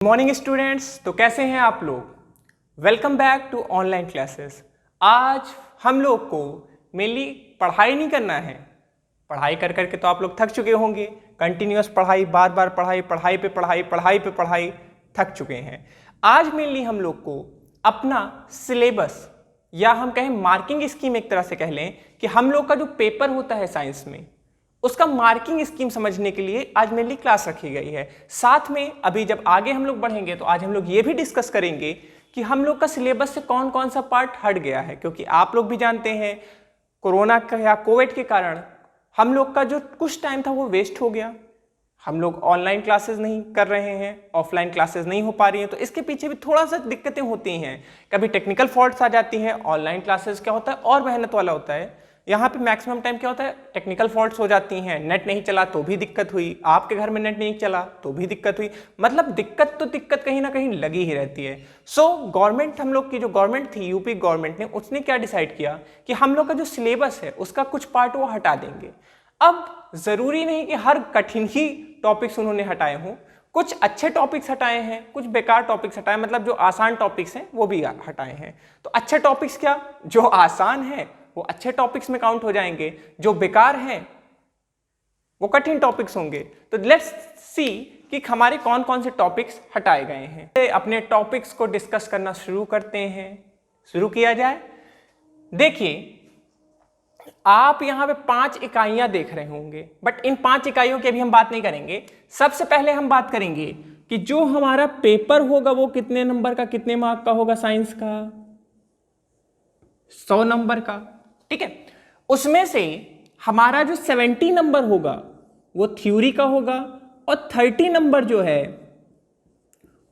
Morning students, तो कैसे हैं आप लोग। Welcome back to online classes. आज हम लोग को मेनली पढ़ाई नहीं करना है। पढ़ाई कर करके तो आप लोग थक चुके होंगे। कंटिन्यूअस पढ़ाई, बार बार पढ़ाई, पढ़ाई पे पढ़ाई, पढ़ाई पे पढ़ाई, थक चुके हैं। आज मेनली हम लोग को अपना सिलेबस या हम कहें मार्किंग स्कीम एक तरह से कह लें कि हम लोग का जो पेपर होता है साइंस में, उसका मार्किंग स्कीम समझने के लिए आज मेनली क्लास रखी गई है। साथ में अभी जब आगे हम लोग बढ़ेंगे तो आज हम लोग ये भी डिस्कस करेंगे कि हम लोग का सिलेबस से कौन कौन सा पार्ट हट गया है, क्योंकि आप लोग भी जानते हैं कोरोना का या कोविड के कारण हम लोग का जो कुछ टाइम था वो वेस्ट हो गया। हम लोग ऑनलाइन क्लासेस नहीं कर रहे हैं, ऑफलाइन क्लासेस नहीं हो पा रही हैं, तो इसके पीछे भी थोड़ा सा दिक्कतें होती हैं। कभी टेक्निकल फॉल्ट्स आ जाती हैं। ऑनलाइन क्लासेस क्या होता है और मेहनत वाला होता है। यहाँ पे मैक्सिमम टाइम क्या होता है, टेक्निकल फॉल्ट्स हो जाती हैं। नेट नहीं चला तो भी दिक्कत हुई, आपके घर में नेट नहीं चला तो भी दिक्कत हुई। मतलब दिक्कत तो दिक्कत कहीं ना कहीं लगी ही रहती है। सो गवर्नमेंट, हम लोग की जो गवर्नमेंट थी, यूपी गवर्नमेंट ने, उसने क्या डिसाइड किया कि हम लोग का जो सिलेबस है उसका कुछ पार्ट वो हटा देंगे। अब जरूरी नहीं कि हर कठिन ही टॉपिक्स उन्होंने हटाए हों। कुछ अच्छे टॉपिक्स हटाए हैं, कुछ बेकार टॉपिक्स हटाए, मतलब जो आसान टॉपिक्स हैं वो भी हटाए हैं। तो अच्छे टॉपिक्स क्या, जो आसान है वो अच्छे टॉपिक्स में काउंट हो जाएंगे, जो बेकार हैं वो कठिन टॉपिक्स होंगे। तो लेट्स सी कि हमारे कौन कौन से टॉपिक्स हटाए गए हैं। अपने टॉपिक्स को डिस्कस करना शुरू करते हैं। शुरू किया जाए। देखिए, आप यहां पे 5 इकाइयां देख रहे होंगे, बट इन 5 इकाइयों की अभी हम बात नहीं करेंगे। सबसे पहले हम बात करेंगे कि जो हमारा पेपर होगा वो कितने नंबर का, कितने मार्क का होगा। साइंस का 100 नंबर का, ठीक है। उसमें से हमारा जो 70 नंबर होगा वो थ्योरी का होगा और 30 नंबर जो है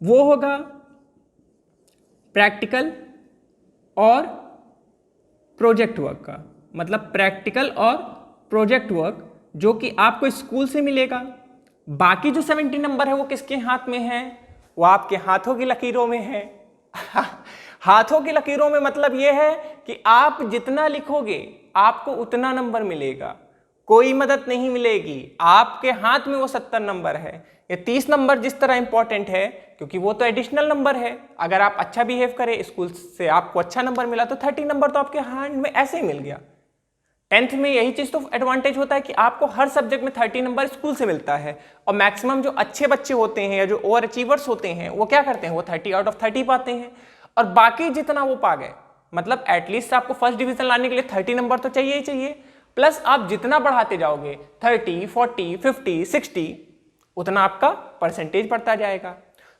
वो होगा प्रैक्टिकल और प्रोजेक्ट वर्क का। मतलब प्रैक्टिकल और प्रोजेक्ट वर्क जो कि आपको स्कूल से मिलेगा। बाकी जो 70 नंबर है वो किसके हाथ में है, वो आपके हाथों की लकीरों में है। हाथों की लकीरों में मतलब ये है कि आप जितना लिखोगे आपको उतना नंबर मिलेगा, कोई मदद नहीं मिलेगी। आपके हाथ में वो 70 नंबर है। ये 30 नंबर जिस तरह इंपॉर्टेंट है क्योंकि वो तो एडिशनल नंबर है। अगर आप अच्छा बिहेव करें, स्कूल से आपको अच्छा नंबर मिला, तो 30 नंबर तो आपके हैंड में ऐसे ही मिल गया। 10th में यही चीज तो एडवांटेज होता है कि आपको हर सब्जेक्ट में 30 नंबर स्कूल से मिलता है। और मैक्सिमम जो अच्छे बच्चे होते हैं या जो ओवर अचीवर्स होते हैं वो क्या करते हैं, वो 30 आउट ऑफ 30 पाते हैं। और बाकी जितना वो पा गए, मतलब एटलीस्ट आपको फर्स्ट डिवीजन लाने के लिए 30 नंबर तो चाहिए ही चाहिए। प्लस आप जितना बढ़ाते जाओगे 30, 40, 50, 60, उतना आपका परसेंटेज बढ़ता जाएगा।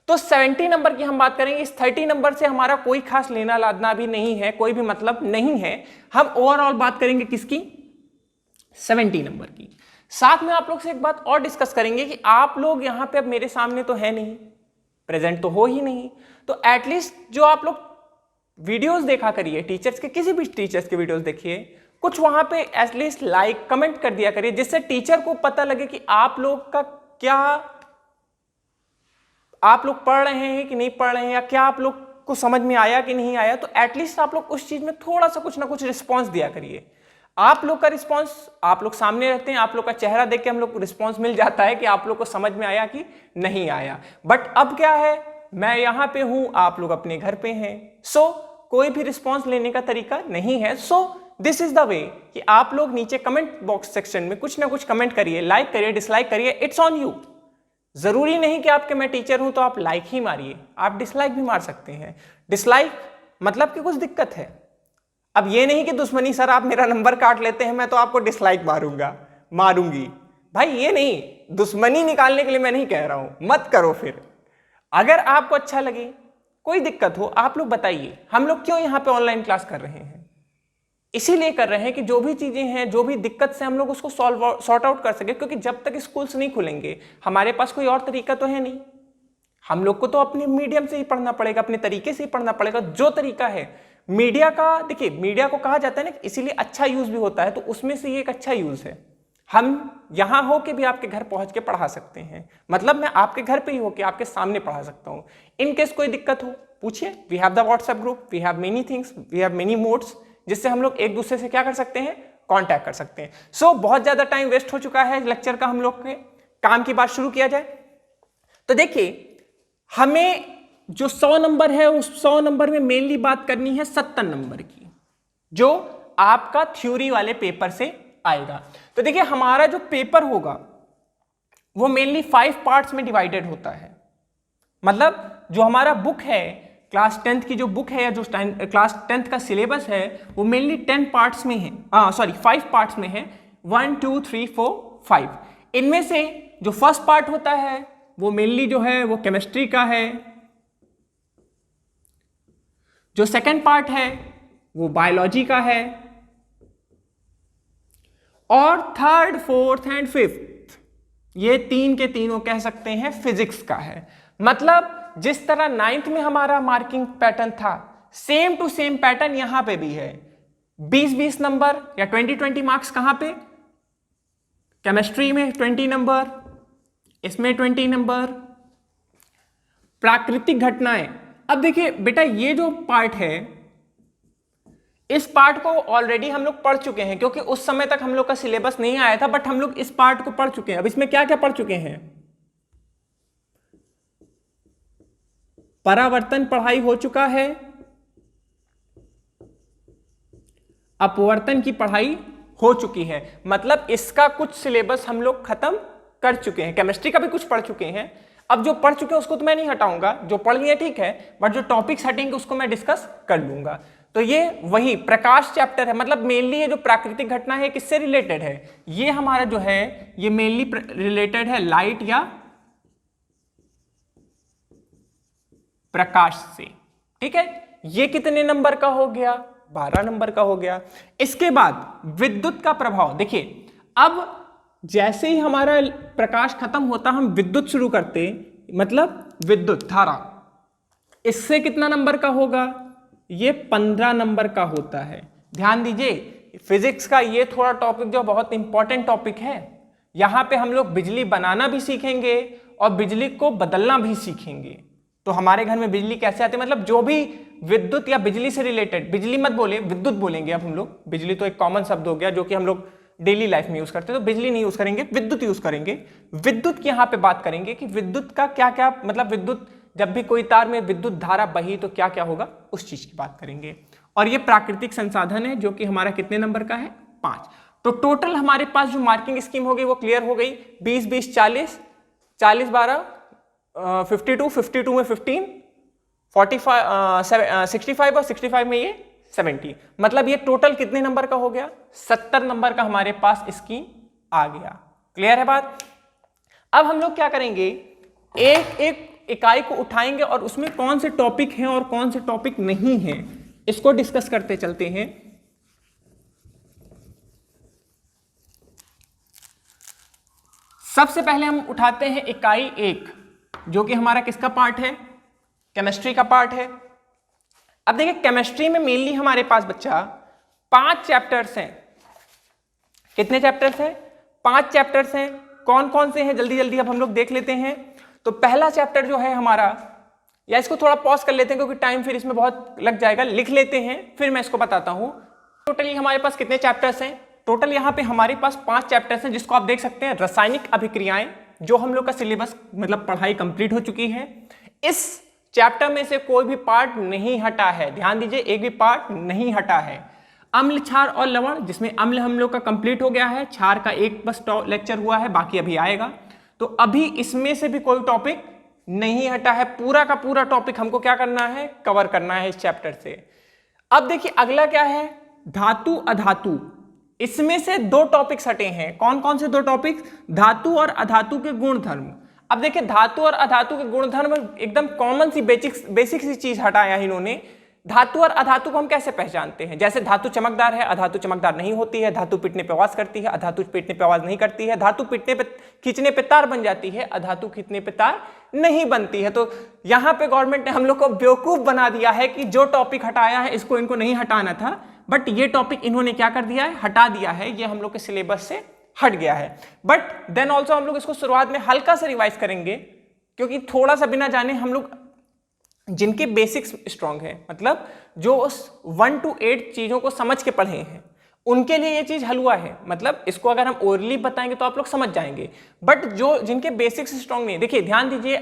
तो 70 नंबर की हम बात करेंगे। इस 30 नंबर से हमारा कोई खास लेना लादना भी नहीं है, कोई भी मतलब नहीं है। हम ओवरऑल बात करेंगे किसकी, 70 नंबर की। साथ में आप लोग से एक बात और डिस्कस करेंगे कि आप लोग यहां पे अब मेरे सामने तो है नहीं, प्रेजेंट तो हो ही नहीं, तो एटलीस्ट जो आप लोग वीडियोस देखा करिए टीचर्स के, किसी भी टीचर्स के वीडियोस देखिए, कुछ वहां पे एटलीस्ट लाइक कमेंट कर दिया करिए, जिससे टीचर को पता लगे कि आप लोग का क्या, आप लोग पढ़ रहे हैं कि नहीं पढ़ रहे हैं, या क्या आप लोग को समझ में आया कि नहीं आया। तो एटलीस्ट आप लोग उस चीज में थोड़ा सा कुछ ना कुछ रिस्पॉन्स दिया करिए। आप लोग का रिस्पॉन्स, आप लोग सामने रहते हैं, आप लोग का चेहरा देख के हम लोग को रिस्पॉन्स मिल जाता है कि आप लोग को समझ में आया कि नहीं आया। बट अब क्या है, मैं यहां पे हूं, आप लोग अपने घर पे हैं, सो कोई भी रिस्पॉन्स लेने का तरीका नहीं है। So this is the way कि आप लोग नीचे कमेंट बॉक्स सेक्शन में कुछ ना कुछ कमेंट करिए, लाइक करिए, डिसलाइक करिए, इट्स ऑन यू। जरूरी नहीं कि आपके मैं टीचर हूं तो आप लाइक ही मारिए, आप डिसलाइक भी मार सकते हैं। डिसलाइक मतलब कि कुछ दिक्कत है। अब ये नहीं कि दुश्मनी, सर आप मेरा नंबर काट लेते हैं मैं तो आपको डिसलाइक मारूंगी, भाई ये नहीं, दुश्मनी निकालने के लिए मैं नहीं कह रहा हूं, मत करो। फिर अगर आपको अच्छा लगे, कोई दिक्कत हो, आप लोग बताइए। हम लोग क्यों यहाँ पे ऑनलाइन क्लास कर रहे हैं, इसीलिए कर रहे हैं कि जो भी चीजें हैं, जो भी दिक्कत से हम लोग उसको सॉर्ट आउट कर सके। क्योंकि जब तक स्कूल्स नहीं खुलेंगे हमारे पास कोई और तरीका तो है नहीं। हम लोग को तो अपने मीडियम से ही पढ़ना पड़ेगा, अपने तरीके से ही पढ़ना पड़ेगा। जो तरीका है मीडिया का, देखिए मीडिया को कहा जाता है ना, इसीलिए अच्छा यूज भी होता है, तो उसमें से ये एक अच्छा यूज है। हम यहां होके भी आपके घर पहुंच के पढ़ा सकते हैं, मतलब मैं आपके घर पे ही होके आपके सामने पढ़ा सकता हूं। इन केस कोई दिक्कत हो पूछिए, we have the WhatsApp group, we have many things, we have many modes, जिससे हम लोग एक दूसरे से क्या कर सकते हैं, कांटेक्ट कर सकते हैं। सो बहुत ज्यादा टाइम वेस्ट हो चुका है लेक्चर का, हम लोग के काम की बात शुरू किया जाए। तो देखिए, हमें जो 100 नंबर है उस 100 नंबर में मेनली बात करनी है 70 नंबर की, जो आपका थ्योरी वाले पेपर से आएगा। तो देखिए हमारा जो पेपर होगा वो मेनली 5 पार्ट्स में डिवाइडेड होता है। मतलब जो हमारा बुक है, क्लास 10th की जो बुक है या जो क्लास 10th का सिलेबस है वो मेनली 10 पार्ट्स में है, 5 पार्ट्स में है, 1 2 3 4 5। इनमें से जो फर्स्ट पार्ट होता है वो मेनली जो है वो केमिस्ट्री का है, जो सेकंड पार्ट है वो बायोलॉजी का है, और थर्ड, फोर्थ एंड फिफ्थ ये तीन के तीनों कह सकते हैं फिजिक्स का है। मतलब जिस तरह 9th में हमारा मार्किंग पैटर्न था, सेम टू सेम पैटर्न यहां पे भी है। 20-20 नंबर या 20-20 मार्क्स कहां पे? केमिस्ट्री में 20 नंबर, इसमें 20 नंबर। प्राकृतिक घटनाएं, अब देखिए बेटा ये जो पार्ट है इस पार्ट को ऑलरेडी हम लोग पढ़ चुके हैं, क्योंकि उस समय तक हम लोग का सिलेबस नहीं आया था, बट हम लोग इस पार्ट को पढ़ चुके हैं। अब इसमें क्या क्या पढ़ चुके हैं? परावर्तन पढ़ाई हो चुका है, अपवर्तन की पढ़ाई हो चुकी है। मतलब इसका कुछ सिलेबस हम लोग खत्म कर चुके हैं। केमिस्ट्री का भी कुछ पढ़ चुके हैं। अब जो पढ़ चुके हैं उसको तो मैं नहीं हटाऊंगा, जो पढ़ लिए ठीक है, बट जो टॉपिक्स हटेंगे उसको मैं डिस्कस कर लूंगा। तो ये वही प्रकाश चैप्टर है। मतलब मेनली ये जो प्राकृतिक घटना है किससे रिलेटेड है? ये हमारा जो है ये मेनली रिलेटेड है लाइट या प्रकाश से। ठीक है, ये कितने नंबर का हो गया? 12 नंबर का हो गया। इसके बाद विद्युत का प्रभाव। देखिए अब जैसे ही हमारा प्रकाश खत्म होता हम विद्युत शुरू करते, मतलब विद्युत धारा, इससे कितना नंबर का होगा? ये 15 नंबर का होता है। ध्यान दीजिए फिजिक्स का ये थोड़ा टॉपिक जो बहुत इंपॉर्टेंट टॉपिक है, यहां पे हम लोग बिजली बनाना भी सीखेंगे और बिजली को बदलना भी सीखेंगे। तो हमारे घर में बिजली कैसे आती है, मतलब जो भी विद्युत या बिजली से रिलेटेड, बिजली मत बोले विद्युत बोलेंगे अब हम लोग, बिजली तो एक कॉमन शब्द हो गया जो कि हम लोग डेली लाइफ में यूज करते हैं, तो बिजली नहीं यूज करेंगे, विद्युत यूज करेंगे। विद्युत की यहाँ पे बात करेंगे कि विद्युत का क्या क्या, मतलब विद्युत जब भी कोई तार में विद्युत धारा बही तो क्या क्या होगा, उस चीज की बात करेंगे। और ये प्राकृतिक संसाधन है जो कि हमारा कितने नंबर का है? 5। तो टोटल हमारे पास जो मार्किंग स्कीम हो गई वो क्लियर हो गई। 20-20 40, 40-12 52, 52 में 15, 45 65 और 65 में ये 70। मतलब ये टोटल कितने नंबर का हो गया? 70 नंबर का हमारे पास स्कीम आ गया। क्लियर है बात? अब हम लोग क्या करेंगे, एक एक इकाई को उठाएंगे और उसमें कौन से टॉपिक हैं और कौन से टॉपिक नहीं हैं इसको डिस्कस करते चलते हैं। सबसे पहले हम उठाते हैं इकाई 1, जो कि हमारा किसका पार्ट है? केमिस्ट्री का पार्ट है। अब देखिए केमिस्ट्री में मेनली हमारे पास बच्चा 5 चैप्टर्स हैं। कितने चैप्टर्स हैं? 5 चैप्टर्स हैं। कौन कौन से हैं जल्दी जल्दी अब हम लोग देख लेते हैं। तो पहला चैप्टर जो है हमारा, या इसको थोड़ा पॉज कर लेते हैं क्योंकि टाइम फिर इसमें बहुत लग जाएगा, लिख लेते हैं फिर मैं इसको बताता हूं। टोटली हमारे पास कितने चैप्टर्स हैं? टोटल यहाँ पे हमारे पास 5 चैप्टर्स हैं, जिसको आप देख सकते हैं रासायनिक अभिक्रियाएं, जो हम लोग का सिलेबस मतलब पढ़ाई कंप्लीट हो चुकी है। इस चैप्टर में से कोई भी पार्ट नहीं हटा है। ध्यान दीजिए एक भी पार्ट नहीं हटा है। अम्ल, क्षार और लवण, जिसमें अम्ल हम लोग का कंप्लीट हो गया है, क्षार का एक बस लेक्चर हुआ है, बाकी अभी आएगा। तो अभी इसमें से भी कोई टॉपिक नहीं हटा है। पूरा का पूरा टॉपिक हमको क्या करना है? कवर करना है इस चैप्टर से। अब देखिए अगला क्या है? धातु अधातु। इसमें से 2 टॉपिक्स हटे हैं। कौन कौन से 2 टॉपिक्स? धातु और अधातु के गुणधर्म। अब देखिए धातु और अधातु के गुणधर्म एकदम कॉमन सी बेसिक सी चीज हटाया है इन्होंने। धातु और अधातु को हम कैसे पहचानते हैं? जैसे धातु चमकदार है, अधातु चमकदार नहीं होती है। धातु पीटने पे आवाज करती है, अधातु पीटने पे आवाज नहीं करती है। धातु पीटने पे खींचने पे तार बन जाती है, अधातु खींचने पे तार नहीं बनती है। तो यहाँ पे गवर्नमेंट ने हम लोग को बेवकूफ बना दिया है कि जो टॉपिक हटाया है इसको इनको नहीं हटाना था, बट ये टॉपिक इन्होंने क्या कर दिया है? हटा दिया है। ये हम लोग के सिलेबस से हट गया है। बट देन ऑल्सो हम लोग इसको शुरुआत में हल्का सा रिवाइज करेंगे, क्योंकि थोड़ा सा बिना जाने हम लोग जिनके बेसिक्स स्ट्रांग है, मतलब जो उस 1 to 8 चीजों को समझ के पढ़े हैं, उनके लिए ये चीज हलवा है। मतलब इसको अगर हम ओरली बताएंगे तो आप लोग समझ जाएंगे। बट जो जिनके बेसिक्स स्ट्रांग नहीं है, देखिए ध्यान दीजिए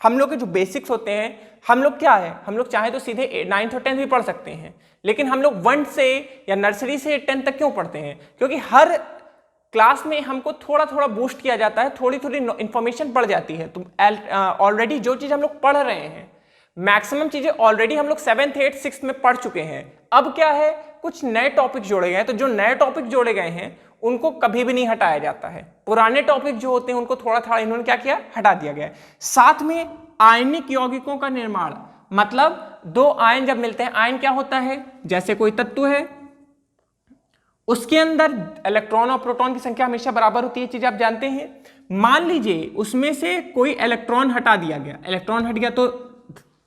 हम लोग के जो बेसिक्स होते हैं, हम लोग क्या है, हम लोग चाहे तो सीधे 9th और 10th भी पढ़ सकते हैं, लेकिन हम लोग 1 से या नर्सरी से 10th तक क्यों पढ़ते हैं? क्योंकि हर क्लास में हमको थोड़ा थोड़ा बूस्ट किया जाता है, थोड़ी थोड़ी इंफॉर्मेशन बढ़ जाती है। तो ऑलरेडी जो चीज़ हम लोग पढ़ रहे हैं, मैक्सिमम चीज़ें ऑलरेडी हम लोग 7th 8th 6th में पढ़ चुके हैं। अब क्या है, कुछ नए टॉपिक जोड़े गए हैं, तो जो नए टॉपिक जोड़े गए हैं उनको कभी भी नहीं हटाया जाता है। पुराने टॉपिक जो होते हैं उनको थोड़ा थोड़ा इन्होंने क्या किया, हटा दिया गया है। साथ में आयनिक यौगिकों का निर्माण, मतलब दो आयन जब मिलते हैं, आयन क्या होता है, जैसे कोई तत्व है उसके अंदर इलेक्ट्रॉन और प्रोटॉन की संख्या हमेशा बराबर होती है, चीज आप जानते हैं। मान लीजिए उसमें से कोई इलेक्ट्रॉन हटा दिया गया, इलेक्ट्रॉन हट गया तो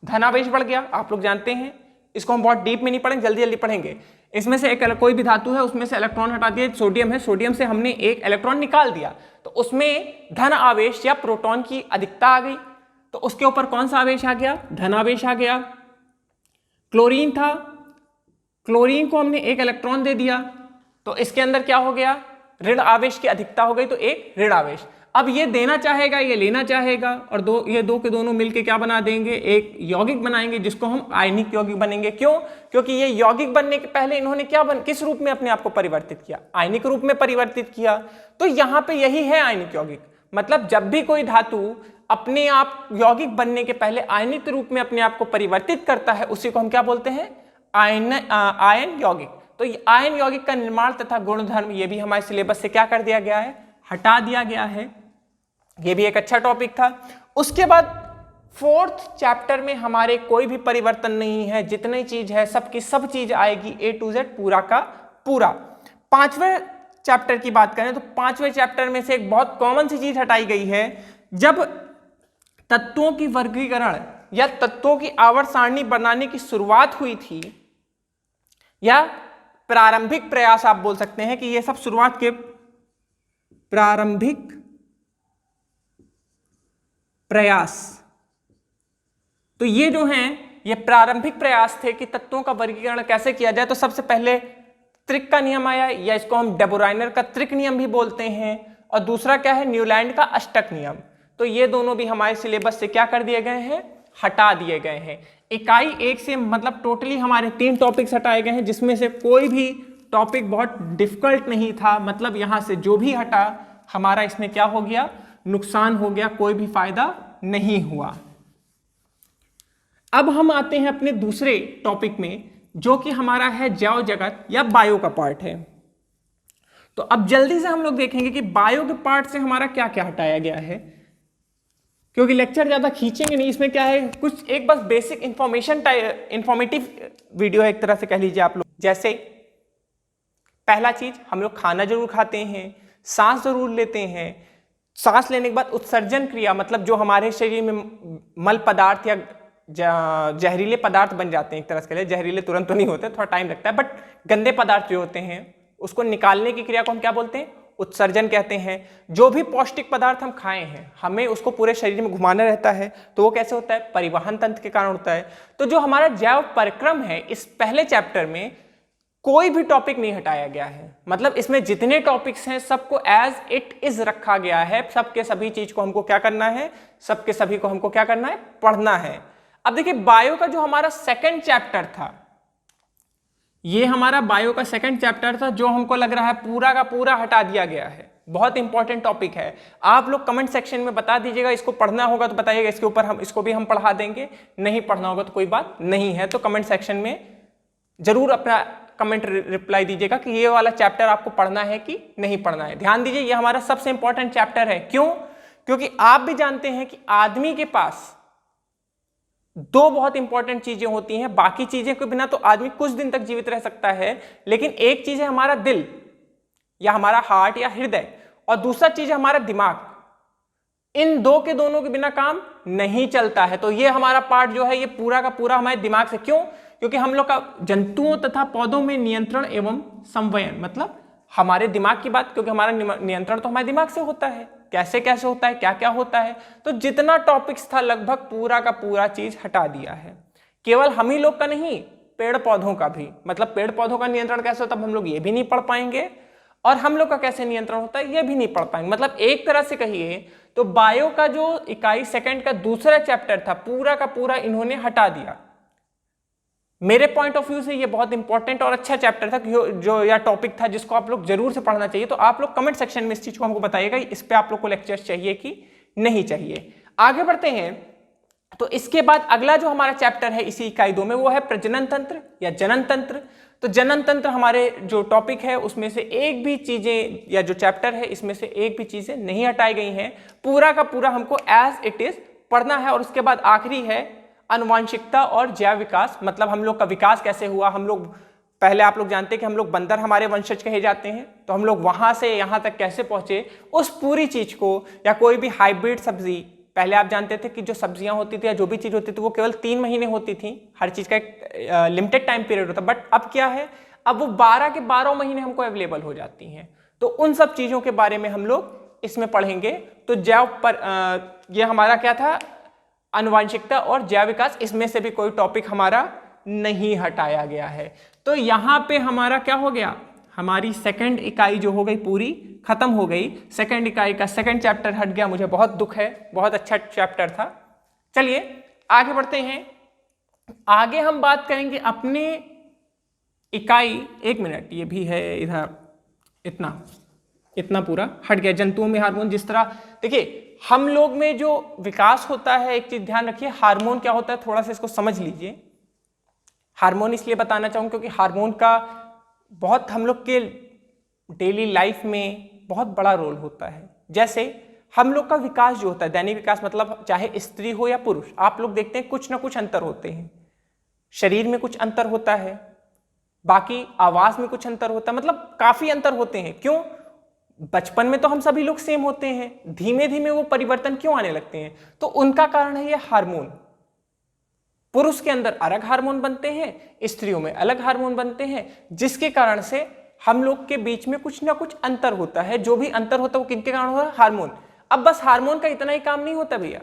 धनावेश बढ़ गया, आप लोग जानते हैं। इसको हम बहुत डीप में नहीं पढ़ेंगे, जल्दी जल्दी पढ़ेंगे। इसमें से एक कोई भी धातु है, उसमें से इलेक्ट्रॉन हटा दिया, सोडियम है, सोडियम से हमने एक इलेक्ट्रॉन निकाल दिया, तो उसमें धन आवेश या प्रोटॉन की अधिकता आ गई, तो उसके ऊपर कौन सा आवेश आ गया, धनावेश आ गया। क्लोरीन था, क्लोरीन को हमने एक इलेक्ट्रॉन दे दिया, तो इसके अंदर क्या हो गया, ऋण आवेश की अधिकता हो गई, तो एक ऋण आवेश। अब ये देना चाहेगा, ये लेना चाहेगा, और ये दो के दोनों मिलके क्या बना देंगे, एक यौगिक बनाएंगे, जिसको हम आयनिक यौगिक बनेंगे। क्यों? क्योंकि ये यौगिक बनने के पहले इन्होंने किस रूप में अपने आप को परिवर्तित किया, आयनिक रूप में परिवर्तित किया। तो यहाँ पे यही है आयनिक यौगिक, मतलब जब भी कोई धातु अपने आप यौगिक बनने के पहले आयनिक रूप में अपने आप को परिवर्तित करता है, उसी को हम क्या बोलते हैं, आयन यौगिक। तो आयन यौगिक का निर्माण तथा गुणधर्म, ये भी हमारे सिलेबस से क्या कर दिया गया है, हटा दिया गया है। ये भी एक अच्छा टॉपिक था। उसके बाद 4th चैप्टर में हमारे कोई भी परिवर्तन नहीं है, जितनी चीज है सबकी सब चीज आएगी A to Z पूरा का पूरा। 5वें चैप्टर की बात करें तो 5वें चैप्टर में से एक बहुत कॉमन सी चीज हटाई गई है। जब तत्वों की वर्गीकरण या तत्वों की आवर्त सारणी बनाने की शुरुआत हुई थी, या प्रारंभिक प्रयास आप बोल सकते हैं कि ये सब शुरुआत के प्रारंभिक प्रयास, तो ये जो हैं ये प्रारंभिक प्रयास थे कि तत्वों का वर्गीकरण कैसे किया जाए। तो सबसे पहले त्रिक का नियम आया, या इसको हम डेबोराइनर का त्रिक नियम भी बोलते हैं, और दूसरा क्या है, न्यूलैंड का अष्टक नियम। तो ये दोनों भी हमारे सिलेबस से क्या कर दिए गए हैं, हटा दिए गए हैं। इकाई 1 से मतलब टोटली हमारे 3 टॉपिक्स हटाए गए हैं, जिसमें से कोई भी टॉपिक बहुत डिफिकल्ट नहीं था। मतलब यहां से जो भी हटा हमारा इसमें क्या हो गया, नुकसान हो गया, कोई भी फायदा नहीं हुआ। अब हम आते हैं अपने दूसरे टॉपिक में, जो कि हमारा है जैव जगत या बायो का पार्ट है। तो अब जल्दी से हम लोग देखेंगे कि बायो के पार्ट से हमारा क्या क्या हटाया गया है, क्योंकि लेक्चर ज्यादा खींचेंगे नहीं। इसमें क्या है, कुछ एक बस बेसिक इंफॉर्मेटिव वीडियो है एक तरह से कह लीजिए आप लोग। जैसे पहला चीज, हम लोग खाना जरूर खाते हैं, सांस जरूर लेते हैं, सांस लेने के बाद उत्सर्जन क्रिया, मतलब जो हमारे शरीर में मल पदार्थ या जहरीले पदार्थ बन जाते हैं, एक तरह से कह लीजिए, जहरीले तुरंत तो नहीं होते, थोड़ा टाइम लगता है, बट गंदे पदार्थ जो होते हैं उसको निकालने की क्रिया को हम क्या बोलते हैं, उत्सर्जन कहते हैं। जो भी पौष्टिक पदार्थ हम खाए हैं, हमें उसको पूरे शरीर में घुमाना रहता है, तो वो कैसे होता है, परिवहन तंत्र के कारण होता है। तो जो हमारा जैव परिक्रम है, इस पहले चैप्टर में कोई भी टॉपिक नहीं हटाया गया है। मतलब इसमें जितने टॉपिक्स हैं सबको एज इट इज रखा गया है। सबके सभी चीज को हमको क्या करना है, सबके सभी को हमको क्या करना है, पढ़ना है। अब देखिए बायो का जो हमारा 2nd चैप्टर था, ये हमारा बायो का 2nd चैप्टर था, जो हमको लग रहा है पूरा का पूरा हटा दिया गया है। बहुत इंपॉर्टेंट टॉपिक है। आप लोग कमेंट सेक्शन में बता दीजिएगा, इसको पढ़ना होगा तो बताइएगा, इसके ऊपर हम इसको भी हम पढ़ा देंगे, नहीं पढ़ना होगा तो कोई बात नहीं है। तो कमेंट सेक्शन में जरूर अपना कमेंट रिप्लाई दीजिएगा कि ये वाला चैप्टर आपको पढ़ना है कि नहीं पढ़ना है। ध्यान दीजिए, ये हमारा सबसे इंपॉर्टेंट चैप्टर है। क्यों? क्योंकि आप भी जानते हैं कि आदमी के पास 2 बहुत इंपॉर्टेंट चीजें होती हैं। बाकी चीजें के बिना तो आदमी कुछ दिन तक जीवित रह सकता है, लेकिन एक चीज है हमारा दिल या हमारा हार्ट या हृदय, और दूसरा चीज है हमारा दिमाग। इन दो के दोनों के बिना काम नहीं चलता है। तो ये हमारा पार्ट जो है ये पूरा का पूरा हमारे दिमाग से। क्यों? क्योंकि हम लोग का जंतुओं तथा पौधों में नियंत्रण एवं संवयन, मतलब हमारे दिमाग की बात, क्योंकि हमारा नियंत्रण तो हमारे दिमाग से होता है। कैसे कैसे होता है, क्या क्या होता है, तो जितना टॉपिक्स था लगभग पूरा का पूरा चीज हटा दिया है। केवल हम ही लोग का नहीं, पेड़ पौधों का भी। मतलब पेड़ पौधों का नियंत्रण कैसे होता है हम लोग ये भी नहीं पढ़ पाएंगे, और हम लोग का कैसे नियंत्रण होता है ये भी नहीं पढ़ पाएंगे। मतलब एक तरह से कहिए तो बायो का जो इकाई सेकंड का दूसरा चैप्टर था पूरा का पूरा इन्होंने हटा दिया। मेरे पॉइंट ऑफ व्यू से ये बहुत इंपॉर्टेंट और अच्छा चैप्टर था जो या टॉपिक था जिसको आप लोग जरूर से पढ़ना चाहिए। तो आप लोग कमेंट सेक्शन में इस चीज को हमको बताइएगा इस पे आप लोग को लेक्चर्स चाहिए कि नहीं चाहिए। आगे बढ़ते हैं। तो इसके बाद अगला जो हमारा चैप्टर है इसी इकाई 2 में वो है प्रजनन तंत्र या जनन तंत्र। तो जनन तंत्र हमारे जो टॉपिक है उसमें से एक भी चीजें या जो चैप्टर है इसमें से एक भी चीजें नहीं हटाई गई हैं, पूरा का पूरा हमको एज इट इज पढ़ना है। और उसके बाद आखिरी है आनुवांशिकता और जैव विकास, मतलब हम लोग का विकास कैसे हुआ। हम लोग पहले आप लोग जानते हैं कि हम लोग बंदर हमारे वंशज कहे जाते हैं, तो हम लोग वहां से यहाँ तक कैसे पहुंचे उस पूरी चीज को, या कोई भी हाइब्रिड सब्जी, पहले आप जानते थे कि जो सब्जियां होती थी या जो भी चीज होती थी वो केवल 3 महीने होती थी, हर चीज का एक लिमिटेड टाइम पीरियड होता, बट अब क्या है, अब वो 12 के 12 महीने हमको अवेलेबल हो जाती हैं। तो उन सब चीजों के बारे में हम लोग इसमें पढ़ेंगे। तो जैव पर ये हमारा क्या था, आनुवांशिकता और जैव विकास, इसमें से भी कोई टॉपिक हमारा नहीं हटाया गया है। तो यहाँ पे हमारा क्या हो गया, हमारी सेकंड इकाई जो हो गई पूरी खत्म हो गई। सेकंड इकाई का सेकंड चैप्टर हट गया, मुझे बहुत दुख है, बहुत अच्छा चैप्टर था। चलिए आगे बढ़ते हैं। आगे हम बात करेंगे अपने इकाई, एक मिनट ये भी है इधर, इतना पूरा हट गया। जंतुओं में हार्मोन, जिस तरह देखिए हम लोग में जो विकास होता है, एक चीज ध्यान रखिए, हार्मोन क्या होता है थोड़ा सा इसको समझ लीजिए। हार्मोन इसलिए बताना चाहूँ क्योंकि हार्मोन का बहुत हम लोग के डेली लाइफ में बहुत बड़ा रोल होता है। जैसे हम लोग का विकास जो होता है, दैनिक विकास, मतलब चाहे स्त्री हो या पुरुष, आप लोग देखते हैं कुछ ना कुछ अंतर होते हैं। शरीर में कुछ अंतर होता है, बाकी आवाज में कुछ अंतर होता है, मतलब काफी अंतर होते हैं। क्यों? बचपन में तो हम सभी लोग सेम होते हैं, धीमे धीमे वो परिवर्तन क्यों आने लगते हैं? तो उनका कारण है ये हार्मोन। पुरुष के अंदर अलग हार्मोन बनते हैं, स्त्रियों में अलग हार्मोन बनते हैं, जिसके कारण से हम लोग के बीच में कुछ ना कुछ अंतर होता है। जो भी अंतर होता है वो किनके कारण हो रहा है? हार्मोन। अब बस हार्मोन का इतना ही काम नहीं होता भैया,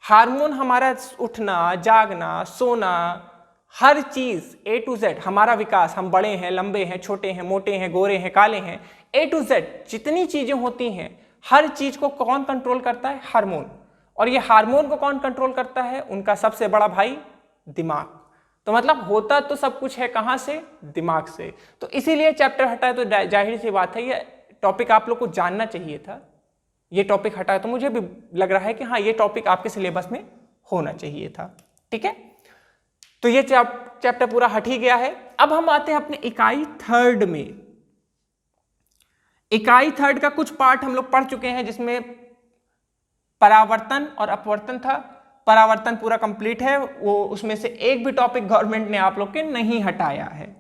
हार्मोन हमारा उठना, जागना, सोना, हर चीज A to Z, हमारा विकास, हम बड़े हैं, लंबे हैं, छोटे हैं, मोटे हैं, गोरे हैं, काले हैं, A to Z जितनी चीजें होती हैं, हर चीज को कौन कंट्रोल करता है? हार्मोन। और ये हार्मोन को कौन कंट्रोल करता है? उनका सबसे बड़ा भाई दिमाग। तो मतलब होता तो सब कुछ है कहां से? दिमाग से। तो इसीलिए चैप्टर हटा है। तो जाहिर सी बात है ये टॉपिक आप लोग को जानना चाहिए था। ये टॉपिक हटा है तो मुझे भी लग रहा है कि हाँ ये टॉपिक आपके सिलेबस में होना चाहिए था। ठीक है, तो ये चैप्टर पूरा हट ही गया है। अब हम आते हैं अपने इकाई 3 में। इकाई 3 का कुछ पार्ट हम लोग पढ़ चुके हैं, जिसमें परावर्तन और अपवर्तन था। परावर्तन पूरा कंप्लीट है, वो उसमें से एक भी टॉपिक गवर्नमेंट ने आप लोग के नहीं हटाया है।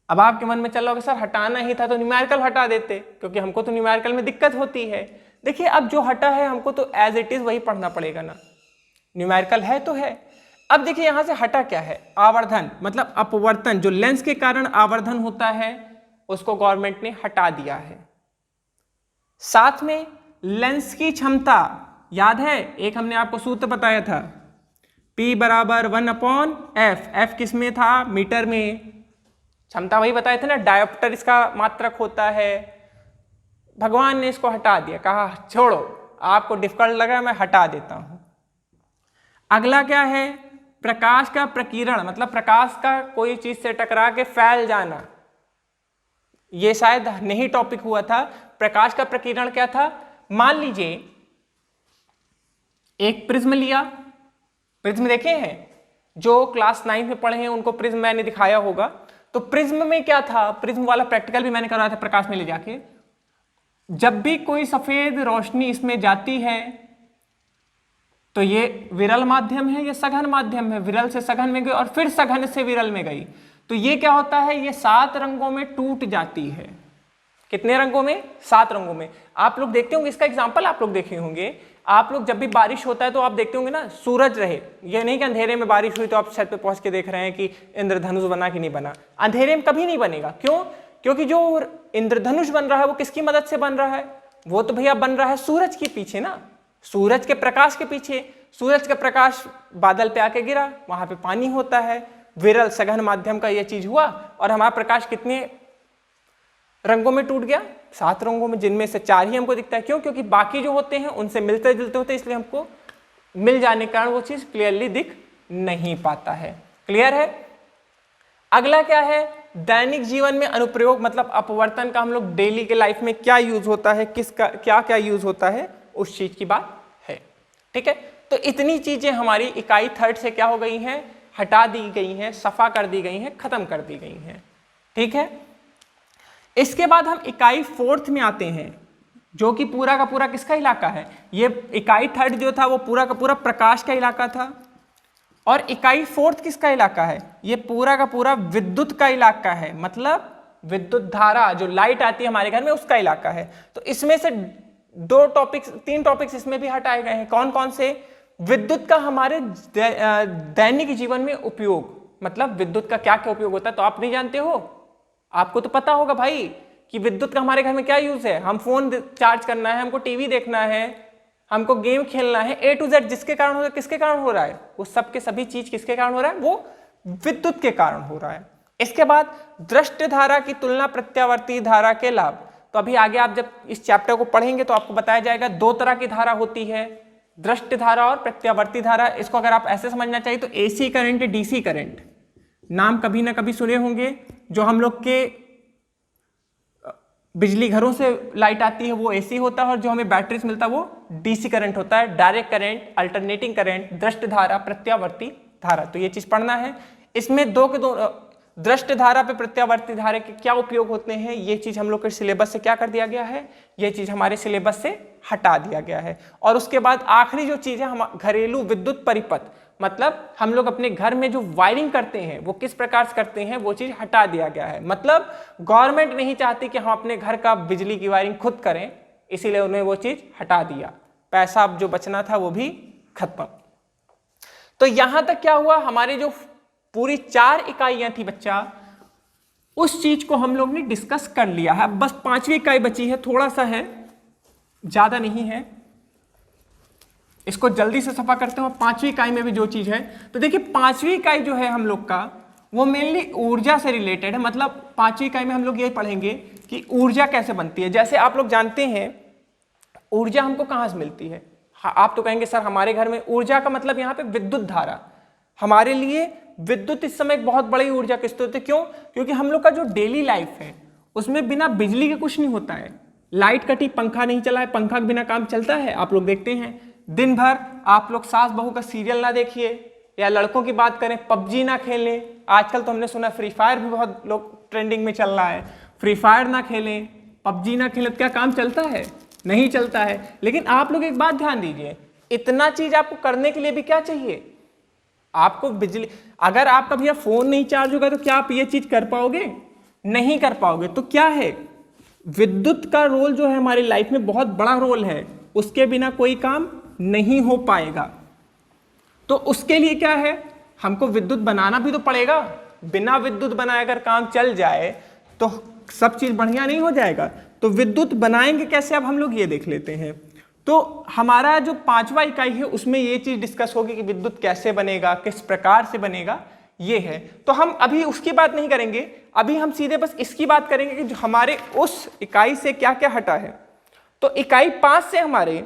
अब आपके मन में चल रहा होगा सर हटाना ही था तो न्यूमेरिकल हटा देते, क्योंकि हमको तो न्यूमेरिकल में दिक्कत होती है। देखिए अब जो हटा है हमको तो एज इट इज वही पढ़ना पड़ेगा ना, न्यूमेरिकल है तो है। अब देखिए यहां से हटा क्या है? आवर्धन, मतलब अपवर्तन, जो लेंस के कारण आवर्धन होता है उसको गवर्नमेंट ने हटा दिया है। साथ में लेंस की क्षमता, याद है एक हमने आपको सूत्र बताया था, P बराबर 1/f। f किस में था? मीटर में। क्षमता वही बताए थे ना, डायोप्टर इसका मात्रक होता है। भगवान ने इसको हटा दिया, कहा छोड़ो, आपको डिफिकल्ट लगा मैं हटा देता हूं। अगला क्या है? प्रकाश का प्रकीर्ण, मतलब प्रकाश का कोई चीज से टकरा के फैल जाना। ये शायद नहीं टॉपिक हुआ था। प्रकाश का प्रकीर्ण क्या था? मान लीजिए एक प्रिज्म लिया, प्रिज्म देखे हैं जो क्लास 9 में पढ़े हैं उनको प्रिज्म मैंने दिखाया होगा। तो प्रिज्म में क्या था? प्रिज्म वाला प्रैक्टिकल भी मैंने करवाया था प्रकाश में ले जाके। जब भी कोई सफेद रोशनी इसमें जाती है तो ये विरल माध्यम है, ये सघन माध्यम है। विरल से सघन में गई और फिर सघन से विरल में गई, तो ये क्या होता है? ये 7 रंगों में टूट जाती है। कितने रंगों में? 7 रंगों में। आप लोग देखते होंगे, इसका एग्जाम्पल आप लोग देखे होंगे। आप लोग जब भी बारिश होता है तो आप देखते होंगे ना, सूरज रहे, ये नहीं कि अंधेरे में बारिश हुई तो आप छत पे पहुंच के देख रहे हैं कि इंद्रधनुष बना कि नहीं बना। अंधेरे में कभी नहीं बनेगा। क्यों? क्योंकि जो इंद्रधनुष बन रहा है वो किसकी मदद से बन रहा है? वो तो भैया बन रहा है सूरज के पीछे ना, सूरज के प्रकाश के पीछे। सूरज का प्रकाश बादल पे आके गिरा, वहां पे पानी होता है, विरल सघन माध्यम का ये चीज हुआ और हमारा प्रकाश कितने रंगों में टूट गया? 7 रंगों में, जिनमें से 4 ही हमको दिखता है। क्यों? क्योंकि बाकी जो होते हैं उनसे मिलते जुलते होते हैं, इसलिए हमको मिल जाने के कारण वो चीज क्लियरली दिख नहीं पाता है। क्लियर है? अगला क्या है? दैनिक जीवन में अनुप्रयोग, मतलब अपवर्तन का हम लोग डेली के लाइफ में क्या यूज होता है, किसका क्या क्या यूज होता है, उस चीज की बात है। ठीक है, तो इतनी चीजें हमारी इकाई 3rd से क्या हो गई हैं, हटा दी गई हैं, सफा कर दी गई हैं, खत्म कर दी गई हैं। ठीक है, इसके बाद हम इकाई 4th में आते हैं, जो कि पूरा का पूरा किसका इलाका है? ये इकाई 3rd जो था वो पूरा का पूरा प्रकाश का इलाका था, और इकाई 4th किसका इलाका है? ये पूरा का पूरा विद्युत का इलाका है, मतलब विद्युत धारा जो लाइट आती है हमारे घर में उसका इलाका है। तो इसमें से 3 टॉपिक्स इसमें भी हटाए गए हैं। कौन कौन से? विद्युत का हमारे दैनिक जीवन में उपयोग, मतलब विद्युत का क्या क्या उपयोग होता है, तो आप नहीं जानते हो? आपको तो पता होगा भाई कि विद्युत का हमारे घर में क्या यूज है। हम फोन चार्ज करना है, हमको टीवी देखना है, हमको गेम खेलना है, A to Z जिसके कारण हो रहा है, किसके कारण हो रहा है? वो सब के सभी चीज किसके कारण हो रहा है? वो विद्युत के कारण हो रहा है। इसके बाद दृष्ट धारा की तुलना प्रत्यावर्ती धारा के लाभ। तो अभी आगे आप जब इस चैप्टर को पढ़ेंगे तो आपको बताया जाएगा 2 तरह की धारा होती है, दृष्ट धारा और प्रत्यावर्ती धारा। इसको अगर आप ऐसे समझना चाहिए तो AC करंट, DC करंट नाम कभी ना कभी सुने होंगे। जो हम लोग के बिजली घरों से लाइट आती है वो AC होता है, और जो हमें बैटरी से मिलता है वो DC करंट होता है। डायरेक्ट करंट, अल्टरनेटिंग करंट, दृष्ट धारा, प्रत्यावर्ती धारा, तो ये चीज पढ़ना है। इसमें दो दृष्ट धारा पे प्रत्यावर्ती धारा के क्या उपयोग होते हैं, ये चीज हम लोग के सिलेबस से क्या कर दिया गया है, ये चीज हमारे सिलेबस से हटा दिया गया है। और उसके बाद आखिरी जो चीज है हम घरेलू विद्युत परिपथ, मतलब हम लोग अपने घर में जो वायरिंग करते हैं वो किस प्रकार से करते हैं, वो चीज हटा दिया गया है। मतलब गवर्नमेंट नहीं चाहती कि हम अपने घर का बिजली की वायरिंग खुद करें, इसीलिए उन्हें वो चीज हटा दिया। पैसा अब जो बचना था वो भी खत्म। तो यहां तक क्या हुआ, हमारी जो पूरी 4 इकाइयां थी बच्चा, उस चीज को हम लोग ने डिस्कस कर लिया है। बस 5वीं इकाई बची है, थोड़ा सा है, ज्यादा नहीं है। इसको जल्दी से सफा करते हैं। 5वीं इकाई में भी जो चीज है, तो देखिए 5वीं इकाई जो है हम लोग का वो मेनली ऊर्जा से रिलेटेड है। मतलब 5वीं इकाई में हम लोग ये पढ़ेंगे कि ऊर्जा कैसे बनती है। जैसे आप लोग जानते हैं ऊर्जा हमको कहां से मिलती है। आप तो कहेंगे सर हमारे घर में, ऊर्जा का मतलब यहाँ पे विद्युत धारा। हमारे लिए विद्युत इस समय एक बहुत बड़ी ऊर्जा के स्रोत है। क्यों? क्योंकि हम लोग का जो डेली लाइफ है उसमें बिना बिजली के कुछ नहीं होता है। लाइट कटी, पंखा नहीं चला है, पंखा के बिना काम चलता है? आप लोग देखते हैं दिन भर आप लोग सास बहू का सीरियल ना देखिए, या लड़कों की बात करें PUBG ना खेलें। आजकल तो हमने सुना फ्री फायर भी बहुत लोग ट्रेंडिंग में चल रहा है। फ्री फायर ना खेलें, PUBG ना खेलें तो क्या काम चलता है? नहीं चलता है। लेकिन आप लोग एक बात ध्यान दीजिए, इतना चीज आपको करने के लिए भी क्या चाहिए? आपको बिजली। अगर आपका भैया फोन नहीं चार्ज होगा तो क्या आप ये चीज कर पाओगे? नहीं कर पाओगे। तो क्या है, विद्युत का रोल जो है हमारी लाइफ में बहुत बड़ा रोल है, उसके बिना कोई काम नहीं हो पाएगा। तो उसके लिए क्या है, हमको विद्युत बनाना भी तो पड़ेगा। बिना विद्युत बनाए अगर काम चल जाए तो सब चीज बढ़िया नहीं हो जाएगा। तो विद्युत बनाएंगे कैसे, अब हम लोग ये देख लेते हैं। तो हमारा जो 5वां इकाई है उसमें ये चीज डिस्कस होगी कि विद्युत कैसे बनेगा, किस प्रकार से बनेगा, ये है। तो हम अभी उसकी बात नहीं करेंगे, अभी हम सीधे बस इसकी बात करेंगे कि जो हमारे उस इकाई से क्या क्या हटा है। तो इकाई 5 से हमारे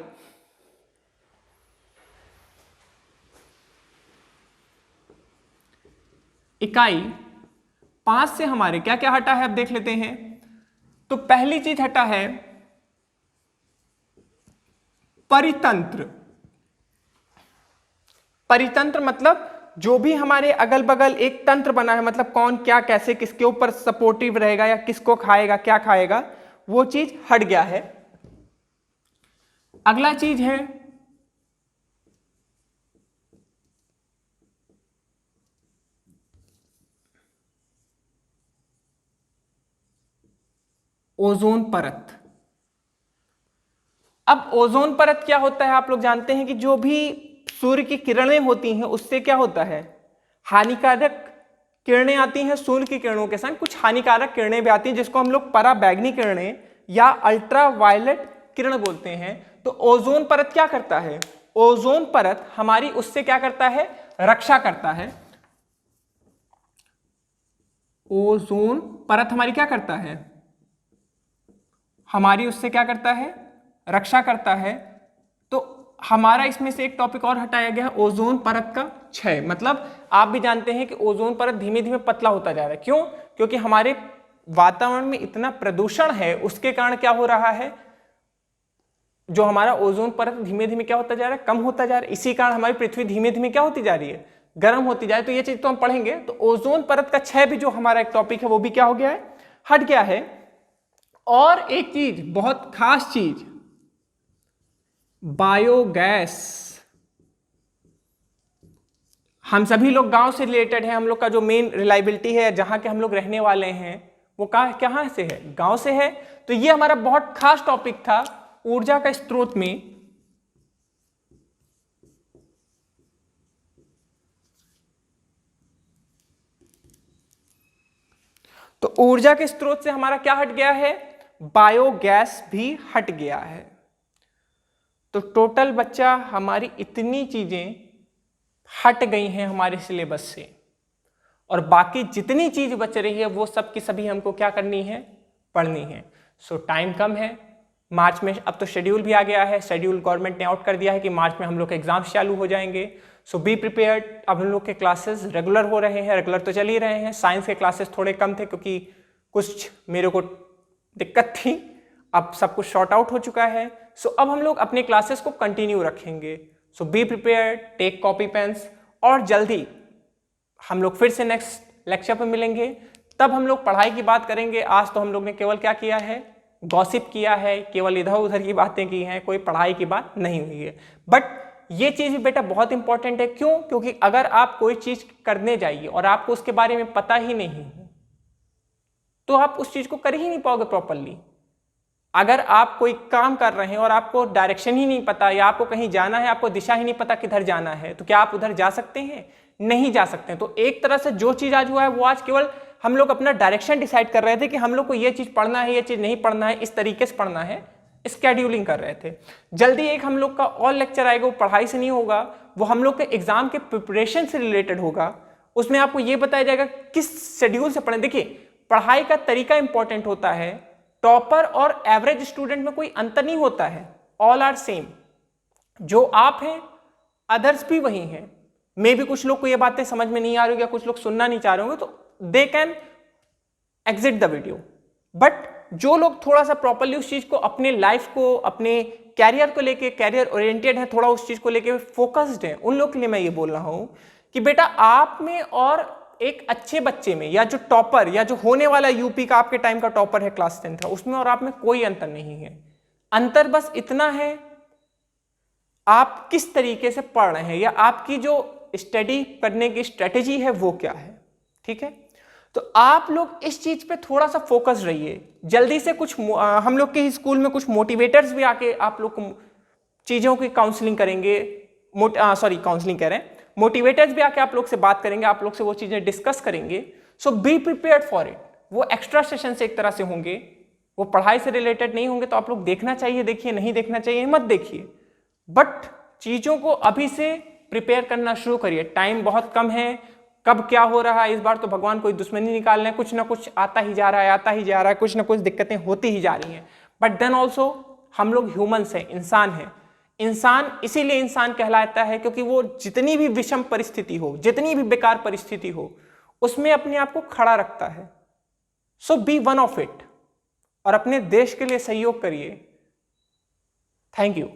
इकाई 5 से हमारे क्या क्या हटा है, अब देख लेते हैं। तो पहली चीज हटा है परितंत्र। परितंत्र मतलब जो भी हमारे अगल बगल एक तंत्र बना है, मतलब कौन क्या कैसे किसके ऊपर सपोर्टिव रहेगा या किसको खाएगा क्या खाएगा, वो चीज हट गया है। अगला चीज है ओजोन परत। अब ओजोन परत क्या होता है, आप लोग जानते हैं कि जो भी सूर्य की किरणें होती हैं उससे क्या होता है, हानिकारक किरणें आती हैं। सूर्य की किरणों के संग कुछ हानिकारक किरणें भी आती हैं जिसको हम लोग पराबैंगनी किरणें या अल्ट्रावायलेट किरण बोलते हैं। तो ओजोन परत क्या करता है, ओजोन परत हमारी उससे क्या करता है, रक्षा करता है। ओजोन परत हमारी क्या करता है, हमारी उससे क्या करता है, रक्षा करता है। तो हमारा इसमें से एक टॉपिक और हटाया गया, ओजोन परत का क्षय। मतलब आप भी जानते हैं कि ओजोन परत धीमे धीमे पतला होता जा रहा है। क्यों? क्योंकि हमारे वातावरण में इतना प्रदूषण है, उसके कारण क्या हो रहा है, जो हमारा ओजोन परत धीमे धीमे क्या होता जा रहा है, कम होता जा रहा है। इसी कारण हमारी पृथ्वी धीमे धीमे क्या होती जा रही है, गर्म होती जा रही है। तो ये चीज तो हम पढ़ेंगे। तो ओजोन परत का क्षय भी जो हमारा एक टॉपिक है वो भी क्या हो गया है, हट गया है। और एक चीज, बहुत खास चीज, बायोगैस। हम सभी लोग गांव से रिलेटेड हैं, हम लोग का जो मेन रिलायबिलिटी है, जहां के हम लोग रहने वाले हैं, वो कहां से है, गांव से है। तो ये हमारा बहुत खास टॉपिक था ऊर्जा का स्रोत में। तो ऊर्जा के स्रोत से हमारा क्या हट गया है, बायोगैस भी हट गया है। तो टोटल बच्चा हमारी इतनी चीजें हट गई हैं हमारे सिलेबस से, और बाकी जितनी चीज बच रही है वो सब की सभी हमको क्या करनी है, पढ़नी है। सो टाइम कम है, मार्च में अब तो शेड्यूल भी आ गया है, शेड्यूल गवर्नमेंट ने आउट कर दिया है कि मार्च में हम लोग के एग्जाम्स चालू हो जाएंगे। सो बी प्रिपेयर्ड। अब हम लोग के क्लासेस रेगुलर हो रहे हैं, रेगुलर तो चल ही रहे हैं। साइंस के क्लासेस थोड़े कम थे क्योंकि कुछ मेरे को दिक्कत थी, अब सब कुछ शॉर्ट आउट हो चुका है। सो अब हम लोग अपने क्लासेस को कंटिन्यू रखेंगे। So be prepared, take copy pens, और जल्दी हम लोग फिर से नेक्स्ट लेक्चर पर मिलेंगे। तब हम लोग पढ़ाई की बात करेंगे। आज तो हम लोग ने केवल क्या किया है, गॉसिप किया है, केवल इधर उधर की बातें की हैं, कोई पढ़ाई की बात नहीं हुई है। बट ये चीज़ भी बेटा बहुत इंपॉर्टेंट है। क्यों? क्योंकि अगर आप कोई चीज़ करने जाइए और आपको उसके बारे में पता ही नहीं है तो आप उस चीज़ को कर ही नहीं पाओगे प्रॉपरली। अगर आप कोई काम कर रहे हैं और आपको डायरेक्शन ही नहीं पता, या आपको कहीं जाना है, आपको दिशा ही नहीं पता किधर जाना है, तो क्या आप उधर जा सकते हैं? नहीं जा सकते। तो एक तरह से जो चीज़ आज हुआ है वो आज केवल हम लोग अपना डायरेक्शन डिसाइड कर रहे थे कि हम लोग को ये चीज़ पढ़ना है, ये चीज़ नहीं पढ़ना है, इस तरीके से पढ़ना है, स्केड्यूलिंग कर रहे थे। जल्दी एक हम लोग का और लेक्चर आएगा, वो पढ़ाई से नहीं होगा, वो हम लोग के एग्जाम के प्रिपरेशन से रिलेटेड होगा। उसमें आपको ये बताया जाएगा किस शेड्यूल से पढ़ें। देखिए, पढ़ाई का तरीका इंपॉर्टेंट होता है। टॉपर और एवरेज स्टूडेंट में कोई अंतर नहीं होता है, ऑल आर सेम। जो आप हैं अदर्स भी वही हैं। मे भी कुछ लोग को ये बातें समझ में नहीं आ रही होगी, या कुछ लोग सुनना नहीं चाह रहे होंगे, तो they can exit the video. But जो लोग थोड़ा सा प्रॉपरली उस चीज को, अपने लाइफ को, अपने कैरियर को लेके, कैरियर ओरिएंटेड है, थोड़ा उस चीज को लेके फोकस्ड है, उन लोग के लिए मैं ये बोल रहा हूं कि बेटा आप में और एक अच्छे बच्चे में, या जो टॉपर, या जो होने वाला यूपी का आपके टाइम का टॉपर है क्लास 10 का, उसमें और आप में कोई अंतर नहीं है। अंतर बस इतना है आप किस तरीके से पढ़ रहे हैं, या आपकी जो स्टडी करने की स्ट्रेटेजी है वो क्या है। ठीक है, तो आप लोग इस चीज पे थोड़ा सा फोकस रहिए। जल्दी से कुछ हम लोग के स्कूल में कुछ मोटिवेटर्स भी आके आप लोग को चीजों की काउंसलिंग करेंगे, काउंसलिंग कह रहे हैं, मोटिवेटर्स भी आके आप लोग से बात करेंगे, आप लोग से वो चीजें डिस्कस करेंगे। सो बी प्रिपेयर्ड फॉर इट। वो एक्स्ट्रा सेशन से एक तरह से होंगे, वो पढ़ाई से रिलेटेड नहीं होंगे, तो आप लोग देखना चाहिए देखिए, नहीं देखना चाहिए मत देखिए। बट चीजों को अभी से प्रिपेयर करना शुरू करिए। टाइम बहुत कम है, कब क्या हो रहा है इस बार तो भगवान कोई दुश्मनी निकाल रहे हैं, कुछ ना कुछ आता ही जा रहा है, कुछ ना कुछ दिक्कतें होती ही जा रही हैं। बट देन ऑल्सो हम लोग ह्यूमंस हैं, इंसान हैं। इंसान इसीलिए इंसान कहलाता है क्योंकि वो जितनी भी विषम परिस्थिति हो, जितनी भी बेकार परिस्थिति हो, उसमें अपने आप को खड़ा रखता है। सो बी वन ऑफ इट, और अपने देश के लिए सहयोग करिए। Thank you.